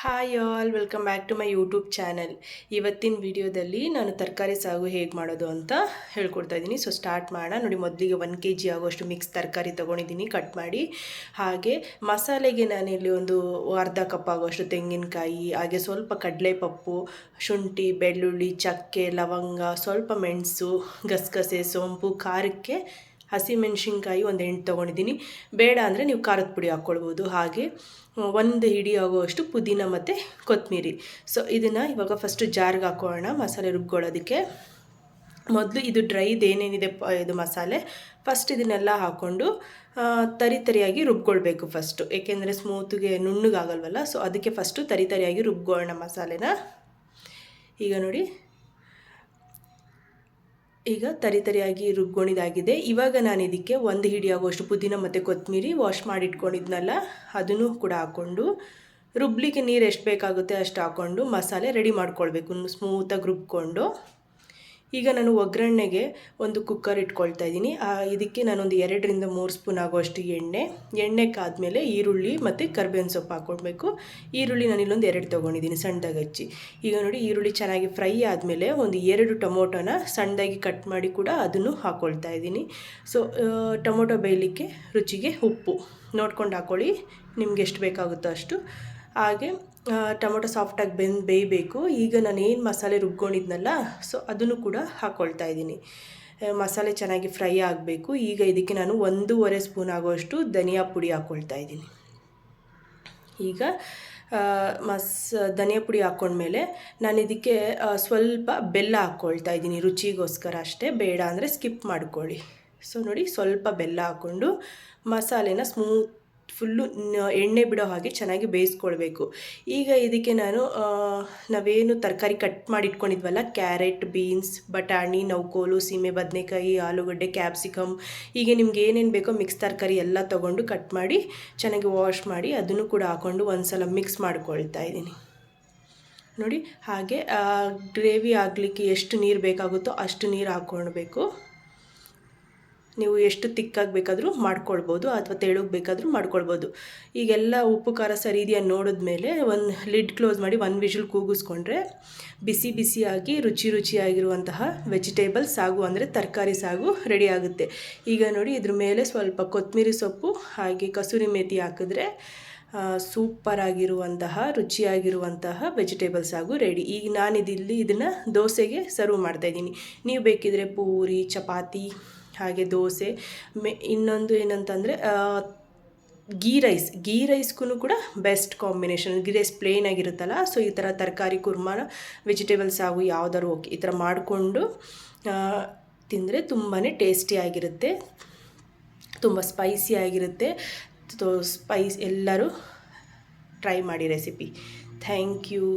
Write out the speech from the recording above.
Hi all, welcome back to my YouTube channel. ಇವತ್ತಿನ ವಿಡಿಯೋದಲ್ಲಿ ನಾನು ತರಕಾರಿ ಸಾಗು ಹೇಗೆ ಮಾಡೋದು ಅಂತ ಹೇಳ್ಕೊಡ್ತಾ ಇದ್ದೀನಿ. ಸೊ ಸ್ಟಾರ್ಟ್ ಮಾಡೋಣ. ನೋಡಿ, ಮೊದಲಿಗೆ 1 kg ಆಗೋಷ್ಟು ಮಿಕ್ಸ್ ತರಕಾರಿ ತೊಗೊಂಡಿದ್ದೀನಿ ಕಟ್ ಮಾಡಿ. ಹಾಗೆ ಮಸಾಲೆಗೆ ನಾನಿಲ್ಲಿ ಒಂದು ಅರ್ಧ ಕಪ್ ಆಗೋಷ್ಟು ತೆಂಗಿನಕಾಯಿ, ಹಾಗೆ ಸ್ವಲ್ಪ ಕಡಲೆಪಪ್ಪು, ಶುಂಠಿ, ಬೆಳ್ಳುಳ್ಳಿ, ಚಕ್ಕೆ, ಲವಂಗ, ಸ್ವಲ್ಪ ಮೆಣಸು, ಗಸಗಸೆ, ಸೋಂಪು, ಖಾರಕ್ಕೆ ಹಸಿಮೆಣ್ಸಿನ್ಕಾಯಿ ಒಂದು 8 ತೊಗೊಂಡಿದ್ದೀನಿ. ಬೇಡ ಅಂದರೆ ನೀವು ಖಾರದ ಪುಡಿ ಹಾಕ್ಕೊಳ್ಬೋದು. ಹಾಗೆ 1 ಹಿಡಿ ಆಗುವಷ್ಟು ಪುದೀನ ಮತ್ತು ಕೊತ್ತಂಬರಿ. ಸೊ ಇದನ್ನು ಇವಾಗ ಫಸ್ಟು ಜಾರ್ಗೆ ಹಾಕೋಣ ಮಸಾಲೆ ರುಬ್ಕೊಳ್ಳೋದಕ್ಕೆ. ಮೊದಲು ಇದು ಡ್ರೈದು ಏನೇನಿದೆ ಇದು ಮಸಾಲೆ ಫಸ್ಟ್ ಇದನ್ನೆಲ್ಲ ಹಾಕ್ಕೊಂಡು ತರಿಯಾಗಿ ರುಬ್ಕೊಳ್ಬೇಕು ಫಸ್ಟು. ಏಕೆಂದರೆ ಸ್ಮೂತ್ಗೆ ನುಣ್ಣಗಾಗಲ್ವಲ್ಲ, ಸೊ ಅದಕ್ಕೆ ಫಸ್ಟು ತರಿಯಾಗಿ ರುಬ್ಕೊಳ್ಳೋಣ ಮಸಾಲೆನ. ಈಗ ನೋಡಿ, ಈಗ ತರಿಯಾಗಿ ರುಬ್ಕೊಂಡಿದ್ದಾಗಿದೆ. ಇವಾಗ ನಾನು ಇದಕ್ಕೆ 1 ಹಿಡಿ ಆಗುವಷ್ಟು ಪುದೀನ ಮತ್ತು ಕೊತ್ತಂಬರಿ ವಾಶ್ ಮಾಡಿ ಇಟ್ಕೊಂಡಿದ್ನಲ್ಲ ಅದನ್ನು ಕೂಡ ಹಾಕ್ಕೊಂಡು ರುಬ್ಲಿಕ್ಕೆ ನೀರು ಎಷ್ಟು ಬೇಕಾಗುತ್ತೆ ಅಷ್ಟು ಹಾಕ್ಕೊಂಡು ಮಸಾಲೆ ರೆಡಿ ಮಾಡ್ಕೊಳ್ಬೇಕು ಸ್ಮೂತಾಗಿ ರುಬ್ಕೊಂಡು. ಈಗ ನಾನು ಒಗ್ಗರಣೆಗೆ ಒಂದು ಕುಕ್ಕರ್ ಇಟ್ಕೊಳ್ತಾ ಇದ್ದೀನಿ. ಇದಕ್ಕೆ ನಾನೊಂದು 2 ರಿಂದ 3 ಸ್ಪೂನ್ ಆಗುವಷ್ಟು ಎಣ್ಣೆ ಕಾದ್ಮೇಲೆ ಈರುಳ್ಳಿ ಮತ್ತು ಕರ್ಬೇವಿನ ಸೊಪ್ಪು ಹಾಕ್ಕೊಳ್ಬೇಕು. ಈರುಳ್ಳಿ ನಾನಿಲ್ಲೊಂದು 2 ತೊಗೊಂಡಿದ್ದೀನಿ ಸಣ್ಣದಾಗಿ ಹಚ್ಚಿ. ಈಗ ನೋಡಿ, ಈರುಳ್ಳಿ ಚೆನ್ನಾಗಿ ಫ್ರೈ ಆದಮೇಲೆ ಒಂದು 2 ಟೊಮೊಟೊನ ಸಣ್ಣದಾಗಿ ಕಟ್ ಮಾಡಿ ಕೂಡ ಅದನ್ನು ಹಾಕ್ಕೊಳ್ತಾ ಇದ್ದೀನಿ. ಸೊ ಟೊಮೊಟೊ ಬೇಯಲಿಕ್ಕೆ ರುಚಿಗೆ ಉಪ್ಪು ನೋಡ್ಕೊಂಡು ಹಾಕ್ಕೊಳ್ಳಿ, ನಿಮ್ಗೆ ಎಷ್ಟು ಬೇಕಾಗುತ್ತೋ ಅಷ್ಟು. ಹಾಗೆ ಟೊಮೊಟೊ ಸಾಫ್ಟಾಗಿ ಬೇಯಬೇಕು. ಈಗ ನಾನು ಏನು ಮಸಾಲೆ ರುಬ್ಕೊಂಡಿದ್ನಲ್ಲ, ಸೊ ಅದನ್ನು ಕೂಡ ಹಾಕ್ಕೊಳ್ತಾ ಇದ್ದೀನಿ. ಮಸಾಲೆ ಚೆನ್ನಾಗಿ ಫ್ರೈ ಆಗಬೇಕು. ಈಗ ಇದಕ್ಕೆ ನಾನು 1.5 ಸ್ಪೂನ್ ಆಗುವಷ್ಟು ಧನಿಯಾ ಪುಡಿ ಹಾಕ್ಕೊಳ್ತಾ ಇದ್ದೀನಿ. ಈಗ ಧನಿಯಾ ಪುಡಿ ಹಾಕ್ಕೊಂಡ್ಮೇಲೆ ನಾನು ಇದಕ್ಕೆ ಸ್ವಲ್ಪ ಬೆಲ್ಲ ಹಾಕ್ಕೊಳ್ತಾ ಇದ್ದೀನಿ, ರುಚಿಗೋಸ್ಕರ ಅಷ್ಟೇ, ಬೇಡ ಅಂದರೆ ಸ್ಕಿಪ್ ಮಾಡ್ಕೊಳ್ಳಿ. ಸೊ ನೋಡಿ, ಸ್ವಲ್ಪ ಬೆಲ್ಲ ಹಾಕ್ಕೊಂಡು ಮಸಾಲೆನ ಫುಲ್ಲು ಎಣ್ಣೆ ಬಿಡೋ ಹಾಗೆ ಚೆನ್ನಾಗಿ ಬೇಯಿಸ್ಕೊಳ್ಬೇಕು. ಈಗ ಇದಕ್ಕೆ ನಾವೇನು ತರಕಾರಿ ಕಟ್ ಮಾಡಿ ಇಟ್ಕೊಂಡಿದ್ವಲ್ಲ, ಕ್ಯಾರೆಟ್, ಬೀನ್ಸ್, ಬಟಾಣಿ, ನೌಕೋಲು, ಸೀಮೆ ಬದನೆಕಾಯಿ, ಆಲೂಗಡ್ಡೆ, ಕ್ಯಾಪ್ಸಿಕಮ್, ಹೀಗೆ ನಿಮ್ಗೆ ಏನೇನು ಬೇಕೋ ಮಿಕ್ಸ್ ತರಕಾರಿ ಎಲ್ಲ ತೊಗೊಂಡು ಕಟ್ ಮಾಡಿ ಚೆನ್ನಾಗಿ ವಾಶ್ ಮಾಡಿ ಅದನ್ನು ಕೂಡ ಹಾಕ್ಕೊಂಡು ಒಂದು ಸಲ ಮಿಕ್ಸ್ ಮಾಡ್ಕೊಳ್ತಾ ಇದ್ದೀನಿ. ನೋಡಿ, ಹಾಗೆ ಗ್ರೇವಿ ಆಗಲಿಕ್ಕೆ ಎಷ್ಟು ನೀರು ಬೇಕಾಗುತ್ತೋ ಅಷ್ಟು ನೀರು ಹಾಕ್ಕೊಳ್ಬೇಕು. ನೀವು ಎಷ್ಟು ತಿಕ್ಕಾಗಿ ಬೇಕಾದರೂ ಮಾಡ್ಕೊಳ್ಬೋದು ಅಥವಾ ತೆಳುಗೆ ಬೇಕಾದರೂ ಮಾಡ್ಕೊಳ್ಬೋದು. ಈಗೆಲ್ಲ ಉಪ್ಪು ಖಾರ ಸರಿ ಇದೆಯಾ ನೋಡಿದ್ಮೇಲೆ ಒಂದು ಲಿಡ್ ಕ್ಲೋಸ್ ಮಾಡಿ 1 ವಿಷಲ್ ಕೂಗಿಸ್ಕೊಂಡ್ರೆ ಬಿಸಿಯಾಗಿ ರುಚಿಯಾಗಿರುವಂತಹ ವೆಜಿಟೇಬಲ್ ಸಾಗು ಅಂದರೆ ತರಕಾರಿ ಸಾಗು ರೆಡಿ ಆಗುತ್ತೆ. ಈಗ ನೋಡಿ, ಇದ್ರ ಮೇಲೆ ಸ್ವಲ್ಪ ಕೊತ್ತಂಬರಿ ಸೊಪ್ಪು ಹಾಗೆ ಕಸೂರಿ ಮೇಥಿ ಹಾಕಿದ್ರೆ ಸೂಪರಾಗಿರುವಂತಹ ರುಚಿಯಾಗಿರುವಂತಹ ವೆಜಿಟೇಬಲ್ ಸಾಗು ರೆಡಿ. ಈಗ ನಾನಿದಿಲ್ಲಿ ಇದನ್ನು ದೋಸೆಗೆ ಸರ್ವ್ ಮಾಡ್ತಾಯಿದ್ದೀನಿ. ನೀವು ಬೇಕಿದ್ರೆ ಪೂರಿ, ಚಪಾತಿ, ಹಾಗೆ ದೋಸೆ, ಇನ್ನೊಂದು ಏನಂತಂದರೆ ಗೀ ರೈಸ್ಗೂ ಕೂಡ best combination. Ghee rice plain ಆಗಿರುತ್ತಲ್ಲ, ಸೊ ಈ ಥರ ತರಕಾರಿ ಕುರ್ಮಾನ ವೆಜಿಟೇಬಲ್ಸ್ ಸಾಗು ಯಾವುದಾದ್ರು ಓಕೆ, ಈ ಥರ ಮಾಡಿಕೊಂಡು ತಿಂದರೆ ತುಂಬಾ ಟೇಸ್ಟಿಯಾಗಿರುತ್ತೆ, ತುಂಬ ಸ್ಪೈಸಿಯಾಗಿರುತ್ತೆ. ಎಲ್ಲರೂ ಟ್ರೈ ಮಾಡಿ ರೆಸಿಪಿ. Thank you.